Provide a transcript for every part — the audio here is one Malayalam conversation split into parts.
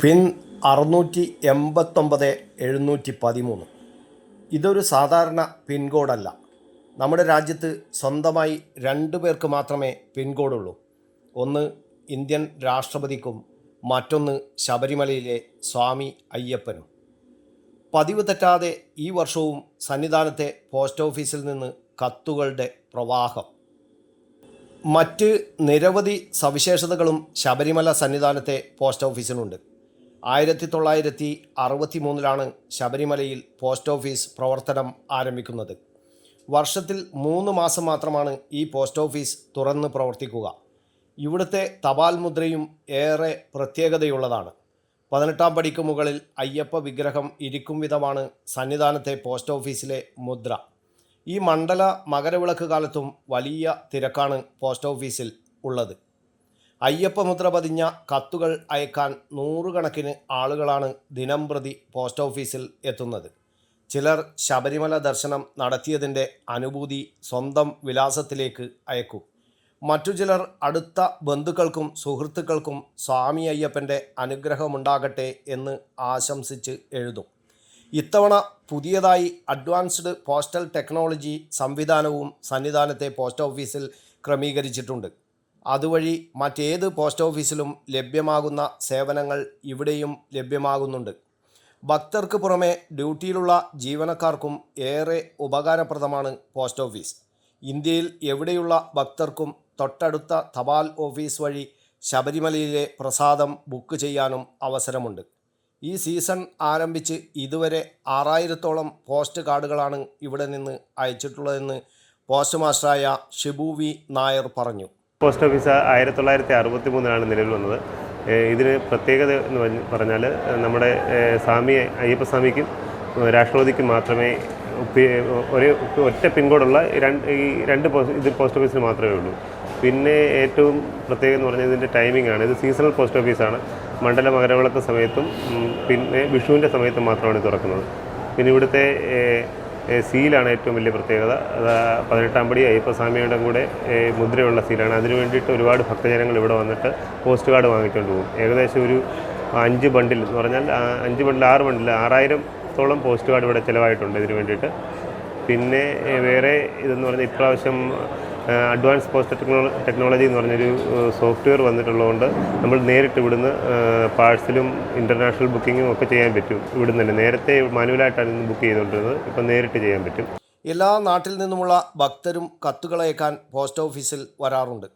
പിൻ 689-713. ഇതൊരു സാധാരണ പിൻകോഡല്ല. നമ്മുടെ രാജ്യത്ത് സ്വന്തമായി 2 പേർക്ക് മാത്രമേ പിൻകോഡുള്ളൂ. ഒന്ന് ഇന്ത്യൻ രാഷ്ട്രപതിക്കും മറ്റൊന്ന് ശബരിമലയിലെ സ്വാമി അയ്യപ്പനും. പതിവ് തെറ്റാതെ ഈ വർഷവും സന്നിധാനത്തെ പോസ്റ്റ് ഓഫീസിൽ നിന്ന് കത്തുകളുടെ പ്രവാഹം. മറ്റ് നിരവധി സവിശേഷതകളും ശബരിമല സന്നിധാനത്തെ പോസ്റ്റ് ഓഫീസിനുണ്ട്. 1963 ശബരിമലയിൽ പോസ്റ്റ് ഓഫീസ് പ്രവർത്തനം ആരംഭിക്കുന്നത്. വർഷത്തിൽ 3 മാസം മാത്രമാണ് ഈ പോസ്റ്റ് ഓഫീസ് തുറന്ന് പ്രവർത്തിക്കുക. ഇവിടുത്തെ തപാൽ മുദ്രയും ഏറെ പ്രത്യേകതയുള്ളതാണ്. 18-ാം പടിക്ക് മുകളിൽ അയ്യപ്പ വിഗ്രഹം ഇരിക്കും വിധമാണ് സന്നിധാനത്തെ പോസ്റ്റ് ഓഫീസിലെ മുദ്ര. ഈ മണ്ഡല മകരവിളക്ക് കാലത്തും വലിയ തിരക്കാണ് പോസ്റ്റ് ഓഫീസിൽ ഉള്ളത്. അയ്യപ്പ മുദ്ര പതിഞ്ഞ കത്തുകൾ അയക്കാൻ 100 കണക്കിന് ആളുകളാണ് ദിനംപ്രതി പോസ്റ്റ് ഓഫീസിൽ എത്തുന്നത്. ചിലർ ശബരിമല ദർശനം നടത്തിയതിൻ്റെ അനുഭൂതി സ്വന്തം വിലാസത്തിലേക്ക് അയക്കും. മറ്റു ചിലർ അടുത്ത ബന്ധുക്കൾക്കും സുഹൃത്തുക്കൾക്കും സ്വാമി അയ്യപ്പൻ്റെ അനുഗ്രഹമുണ്ടാകട്ടെ എന്ന് ആശംസിച്ച് എഴുതും. ഇത്തവണ പുതിയതായി അഡ്വാൻസ്ഡ് പോസ്റ്റൽ ടെക്നോളജി സംവിധാനവും സന്നിധാനത്തെ പോസ്റ്റ് ഓഫീസിൽ ക്രമീകരിച്ചിട്ടുണ്ട്. അതുവഴി മറ്റേത് പോസ്റ്റ് ഓഫീസിലും ലഭ്യമാകുന്ന സേവനങ്ങൾ ഇവിടെയും ലഭ്യമാകുന്നുണ്ട്. ഭക്തർക്ക് പുറമെ ഡ്യൂട്ടിയിലുള്ള ജീവനക്കാർക്കും ഏറെ ഉപകാരപ്രദമാണ് പോസ്റ്റ് ഓഫീസ്. ഇന്ത്യയിൽ എവിടെയുള്ള ഭക്തർക്കും തൊട്ടടുത്ത തപാൽ ഓഫീസ് വഴി ശബരിമലയിലെ പ്രസാദം ബുക്ക് ചെയ്യാനും അവസരമുണ്ട്. ഈ സീസൺ ആരംഭിച്ച് ഇതുവരെ 6000-ഓളം പോസ്റ്റ് കാർഡുകളാണ് ഇവിടെ നിന്ന് അയച്ചിട്ടുള്ളതെന്ന് പോസ്റ്റ് മാസ്റ്ററായ ഷിബു വി നായർ പറഞ്ഞു. പോസ്റ്റ് ഓഫീസ് 1963 നിലവിൽ വന്നത്. ഇതിന് പ്രത്യേകത എന്ന് പറഞ്ഞാൽ നമ്മുടെ അയ്യപ്പസ്വാമിക്കും രാഷ്ട്രപതിക്കും മാത്രമേ ഒറ്റ പിൻകോഡുള്ള രണ്ട് പോസ്റ്റ് ഓഫീസിന് മാത്രമേ ഉള്ളൂ. പിന്നെ ഏറ്റവും പ്രത്യേകത എന്ന് പറഞ്ഞാൽ ഇതിൻ്റെ ടൈമിംഗ് ആണ്. ഇത് സീസണൽ പോസ്റ്റ് ഓഫീസാണ്. മണ്ഡല മകരവിളക്ക് സമയത്തും പിന്നെ വിഷുവിൻ്റെ സമയത്തും മാത്രമാണ് തുറക്കുന്നത്. പിന്നെ ഇവിടുത്തെ സീലാണ് ഏറ്റവും വലിയ പ്രത്യേകത. 18-ാം പടി അയ്യപ്പസ്വാമിയുടെ കൂടെ മുദ്രയുള്ള സീലാണ്. അതിനു വേണ്ടിയിട്ട് ഒരുപാട് ഭക്തജനങ്ങൾ ഇവിടെ വന്നിട്ട് പോസ്റ്റ് കാർഡ് വാങ്ങിച്ചുകൊണ്ട് പോകും. ഏകദേശം ഒരു 5 ബണ്ടിൽ എന്ന് പറഞ്ഞാൽ 6 ബണ്ടിൽ 6000-ഓളം പോസ്റ്റ് കാർഡ് ഇവിടെ ചിലവായിട്ടുണ്ട് ഇതിന് വേണ്ടിയിട്ട്. പിന്നെ വേറെ ഇതെന്ന് പറഞ്ഞാൽ ഇപ്രാവശ്യം അഡ്വാൻസ് പോസ്റ്റ് ടെക്നോളജി എന്ന് പറഞ്ഞൊരു സോഫ്റ്റ്വെയർ വന്നിട്ടുള്ളതുകൊണ്ട് നമ്മൾ നേരിട്ട് ഇവിടുന്ന് പാഴ്സലും ഇൻ്റർനാഷണൽ ബുക്കിങ്ങും ഒക്കെ ചെയ്യാൻ പറ്റും. ഇവിടുന്ന് തന്നെ നേരത്തെ മാനുവലായിട്ടാണ് ഇന്ന് ബുക്ക് ചെയ്തുകൊണ്ടിരുന്നത്, ഇപ്പം നേരിട്ട് ചെയ്യാൻ പറ്റും. എല്ലാ നാട്ടിൽ നിന്നുമുള്ള ഭക്തരും കത്തുകളയക്കാൻ പോസ്റ്റ് ഓഫീസിൽ വരാറുണ്ട്.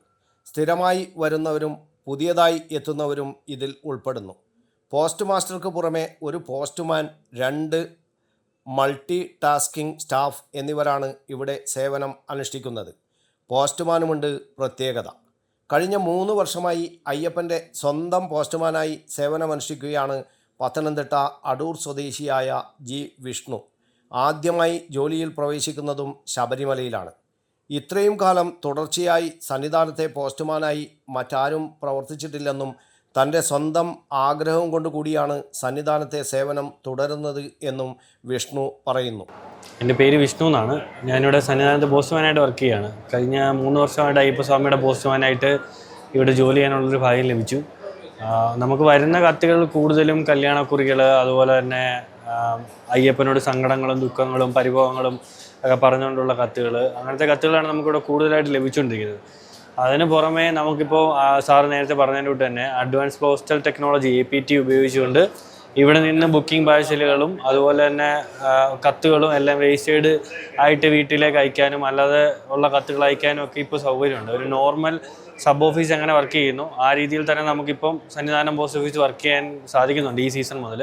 സ്ഥിരമായി വരുന്നവരും പുതിയതായി എത്തുന്നവരും ഇതിൽ ഉൾപ്പെടുന്നു. പോസ്റ്റ് മാസ്റ്റർക്ക് പുറമെ ഒരു പോസ്റ്റ്മാൻ, 2 മൾട്ടി ടാസ്കിംഗ് സ്റ്റാഫ് എന്നിവരാണ് ഇവിടെ സേവനം അനുഷ്ഠിക്കുന്നത്. പോസ്റ്റ്മാനുമുണ്ട് പ്രത്യേകത. കഴിഞ്ഞ 3 വർഷമായി അയ്യപ്പൻ്റെ സ്വന്തം പോസ്റ്റ്മാനായി സേവനമനുഷ്ഠിക്കുകയാണ് പത്തനംതിട്ട അടൂർ സ്വദേശിയായ ജി വിഷ്ണു. ആദ്യമായി ജോലിയിൽ പ്രവേശിക്കുന്നതും ശബരിമലയിലാണ്. ഇത്രയും കാലം തുടർച്ചയായി സന്നിധാനത്തെ പോസ്റ്റ്മാനായി മറ്റാരും പ്രവർത്തിച്ചിട്ടില്ലെന്നും തൻ്റെ സ്വന്തം ആഗ്രഹം കൊണ്ടുകൂടിയാണ് സന്നിധാനത്തെ സേവനം തുടരുന്നത് എന്നും വിഷ്ണു പറയുന്നു. എൻ്റെ പേര് വിഷ്ണു എന്നാണ്. ഞാനിവിടെ സന്നിധാനത്ത് പോസ്റ്റ്മാനായിട്ട് വർക്ക് ചെയ്യുകയാണ്. കഴിഞ്ഞ 3 വർഷമായിട്ട് അയ്യപ്പസ്വാമിയുടെ പോസ്റ്റ്മാനായിട്ട് ഇവിടെ ജോലി ചെയ്യാനുള്ളൊരു ഭാഗ്യം ലഭിച്ചു. നമുക്ക് വരുന്ന കത്തുകൾ കൂടുതലും കല്യാണക്കുറികൾ, അതുപോലെ തന്നെ അയ്യപ്പനോട് സങ്കടങ്ങളും ദുഃഖങ്ങളും പരിഭവങ്ങളും ഒക്കെ പറഞ്ഞുകൊണ്ടുള്ള കത്തുകൾ, അങ്ങനത്തെ കത്തുകളാണ് നമുക്കിവിടെ കൂടുതലായിട്ട് ലഭിച്ചുകൊണ്ടിരിക്കുന്നത്. അതിന് പുറമെ നമുക്കിപ്പോൾ സാറ് നേരത്തെ പറഞ്ഞതിൻ്റെ കൂട്ട് തന്നെ അഡ്വാൻസ് പോസ്റ്റൽ ടെക്നോളജി APT ഉപയോഗിച്ചുകൊണ്ട് ഇവിടെ നിന്ന് ബുക്കിംഗ് പാഴ്സലുകളും അതുപോലെ തന്നെ കത്തുകളും എല്ലാം രജിസ്റ്റേർഡ് ആയിട്ട് വീട്ടിലേക്ക് അയക്കാനും അല്ലാതെ ഉള്ള കത്തുകൾ അയക്കാനും ഒക്കെ ഇപ്പോൾ സൗകര്യമുണ്ട്. ഒരു നോർമൽ സബ് ഓഫീസ് എങ്ങനെ വർക്ക് ചെയ്യുന്നു ആ രീതിയിൽ തന്നെ നമുക്കിപ്പം സന്നിധാനം പോസ്റ്റ് ഓഫീസ് വർക്ക് ചെയ്യാൻ സാധിക്കുന്നുണ്ട് ഈ സീസൺ മുതൽ.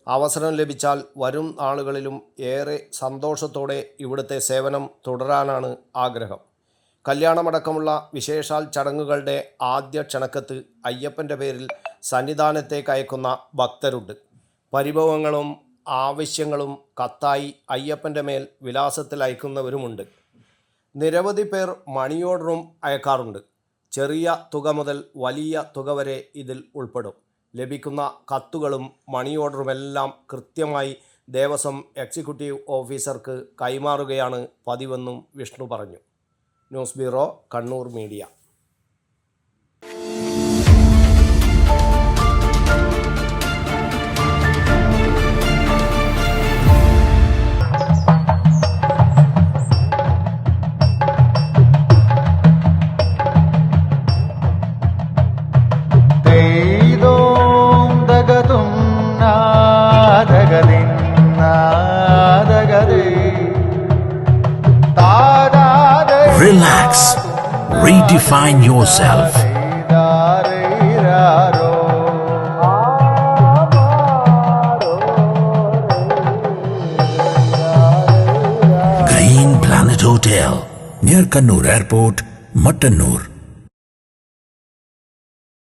അവസരം ലഭിച്ചാൽ വരും നാളുകളിലും ഏറെ സന്തോഷത്തോടെ ഇവിടുത്തെ സേവനം തുടരാനാണ് ആഗ്രഹം. കല്യാണമടക്കമുള്ള വിശേഷാൽ ചടങ്ങുകളുടെ ആദ്യ ക്ഷണക്കത്ത് അയ്യപ്പൻ്റെ പേരിൽ സന്നിധാനത്തേക്ക് അയക്കുന്ന ഭക്തരുണ്ട്. പരിഭവങ്ങളും ആവശ്യങ്ങളും കത്തായി അയ്യപ്പൻ്റെ മേൽ വിലാസത്തിൽ അയക്കുന്നവരുമുണ്ട്. നിരവധി പേർ മണി ഓർഡറും അയക്കാറുണ്ട്. ചെറിയ തുക മുതൽ വലിയ തുക വരെ ഇതിൽ ഉൾപ്പെടും. ലഭിക്കുന്ന കത്തുകളും മണി ഓർഡറുമെല്ലാം കൃത്യമായി ദേവസ്വം എക്സിക്യൂട്ടീവ് ഓഫീസർക്ക് കൈമാറുകയാണ് പതിവെന്നും വിഷ്ണു പറഞ്ഞു. News bureau, Kannur media. Relax. Redefine yourself. Green Planet Hotel, near Kannur Airport, Mattanur.